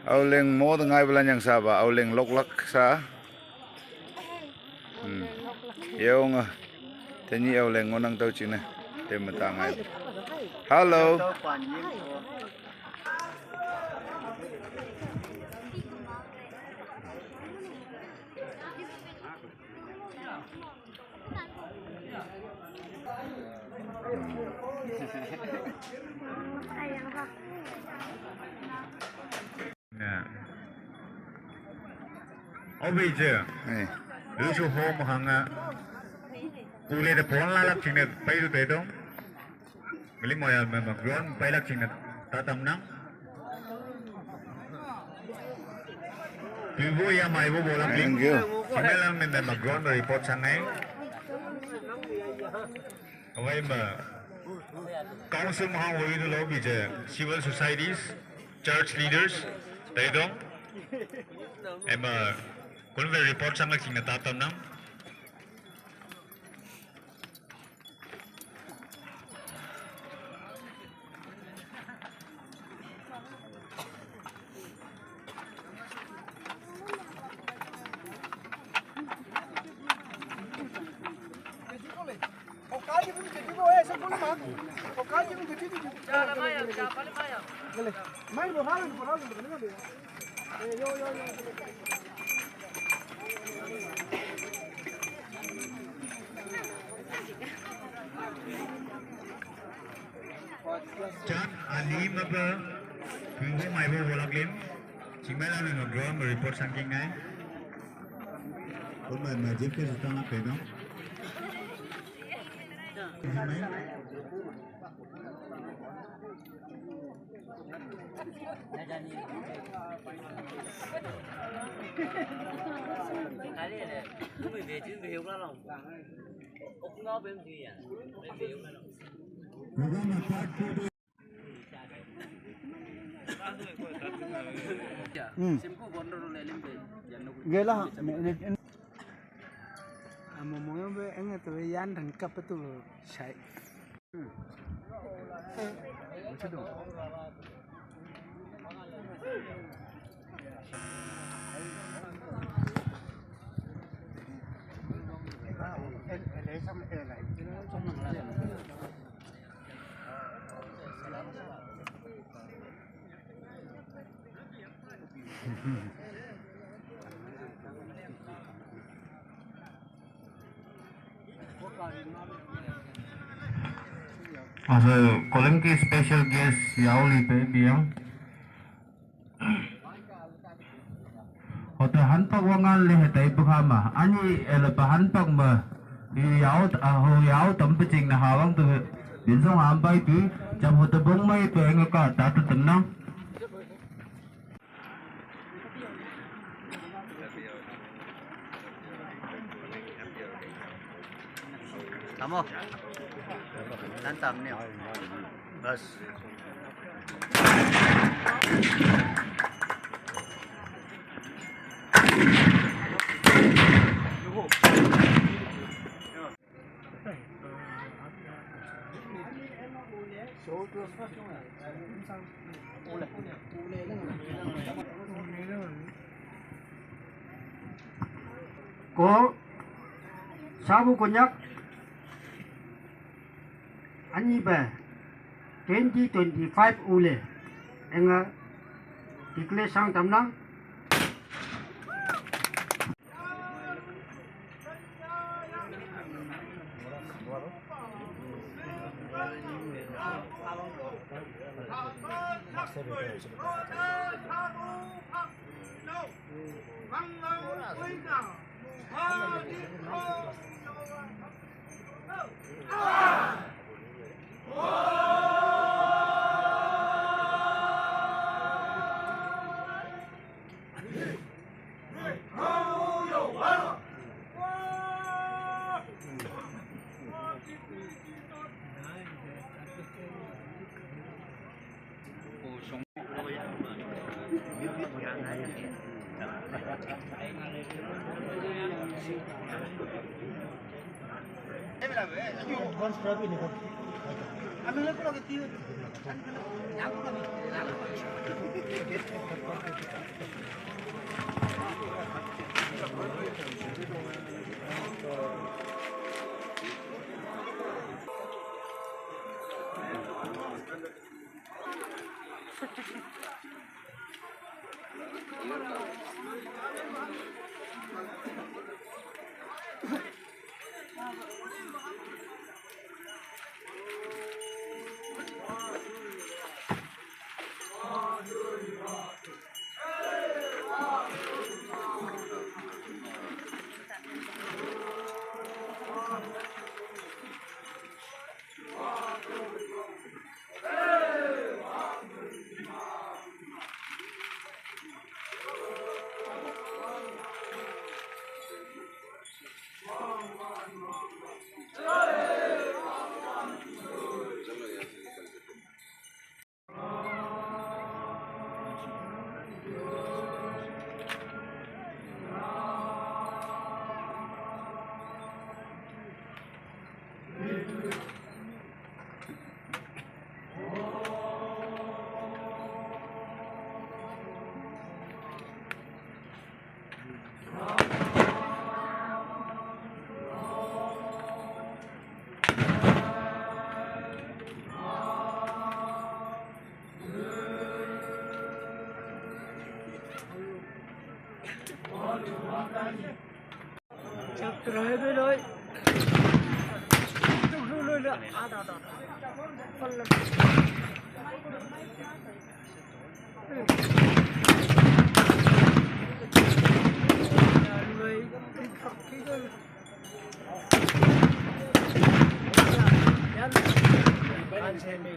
Auleng mo ngay bulan yang saba, auleng loklak sa. Yung tanyi auleng ngonang tau Cina. Tem matangay. Hello. Ở bây giờ, nếu số hôm hàng cụ lệ được bốn la lắc chính là bay được tới đâu, cái mọi mà gron bay lắc chính là ta tầm nắng, cứ vui ya mai vui bộ lắc lính, chỉ mấy lần mình mà gron rồi report sang ấy, vậy mà council mà hàng hội nó bây giờ civil societies, church leaders, tới đâu, em mà kun về report sang lắc chính là ta tầm nắng. Chat Ali apa? Tunggu mai bolak lim. Cimela nang drone report saking ngay. Kau mai magic ke setengah apa dong? Kali ada, tu betul betul lah long. Oknau betul ya, betul lah long. Gila, ngomongnya be enggak tuh yan dan kap itu saya. Also, calling ki special guest Yauli pe biang. Hotel hanpak wangan le hetai bukhama. Ani ele hanpak ma yau tempat cing na hawang tu binsong ambai tu jam hotel bong mai tu enggak ka tak tenang. Kamu, nantam nih, bas. Ko sabu konyak ani ba 2025 ule enga tikle sang tamnang Chặt rồi bên ơi. Lùi nữa. À đó. Phân là lùi cái khóc cái rồi. Anh xem đi.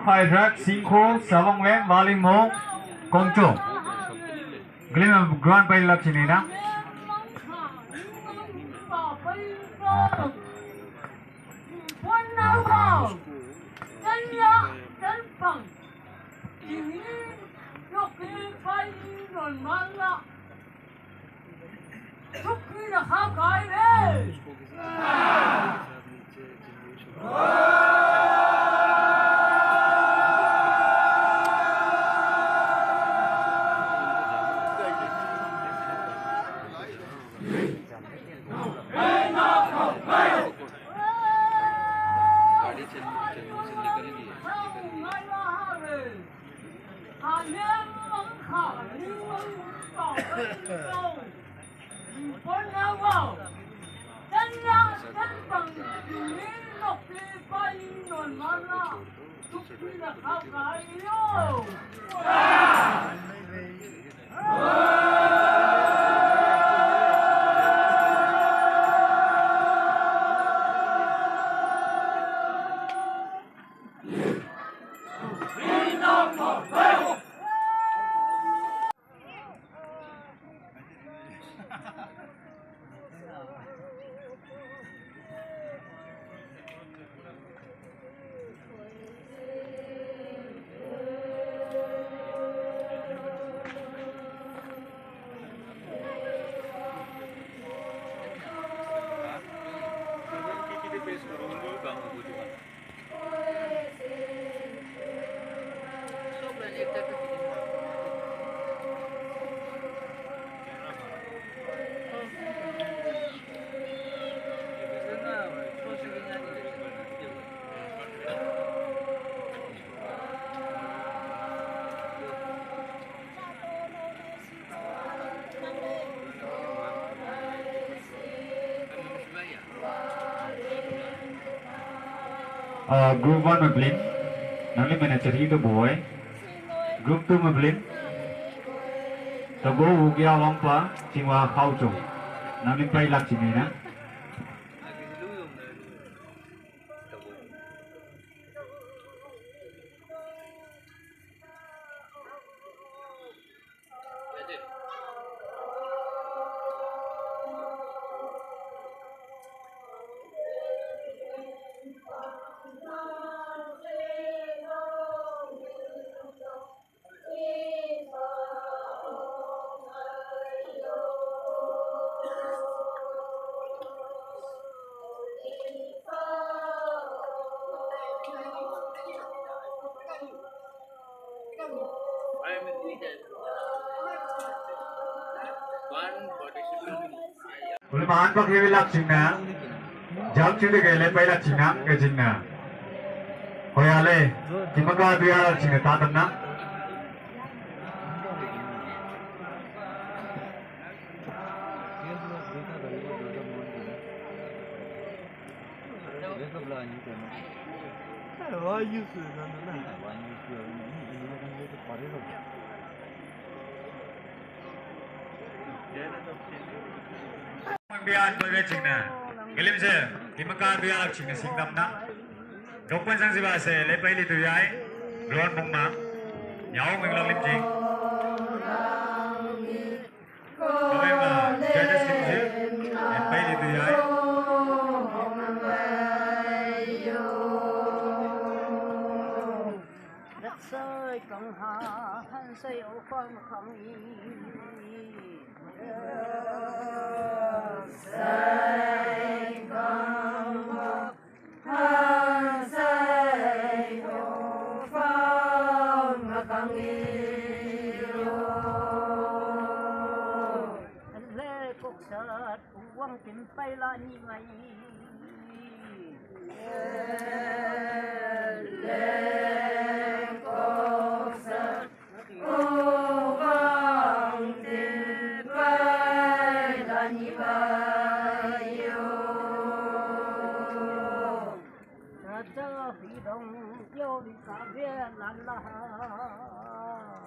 Khai thác sinh khô savong len valing mo công chung glim grand bay lap chini na Group 1 में blin nanti manager itu boy Group 2 में blin tabo ugia wangpa cingwa khau chung nanti play lak sini na ulmaan pak hewi lak chingna jam chinde ke le pai lak chingna ke chingna hoyale kimaka biya lak chingna ta tamna biya to ke chingna gelim se kimaka biya lak chingna singdam na dokpan sang siba se le pai li tu yai ron mong ma yaw ngeng lak lim ching Kau emang jadi sih, apa ini tu ya? đất rơi cộng hòa han xây ô con không xây cộng hòa han xây ô con không lê cục sợt quăng tìm bay la như vậy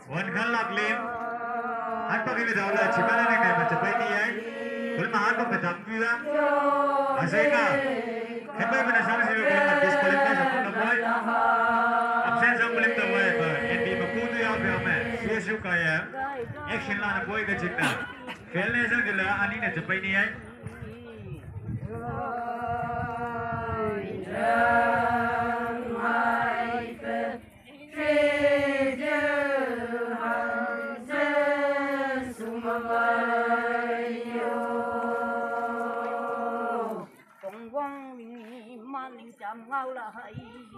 Wan khăn lạc lim, hắn có cái video là chỉ bắt lên này mà chụp đi ấy, cũng mà hắn có phải thằng kia, à thế cả, thế bây giờ sáng sớm mình làm disqualify xong cũng được rồi, absent xong mình tập về, NB mà cú tôi ao về mà, xưa xưa cái action là nó quay cái chuyện nào, fail này xong thì là anh ấy chụp đi ấy. Hãy subscribe cho kênh Ghiền Mì Gõ để không bỏ lỡ những video hấp dẫn.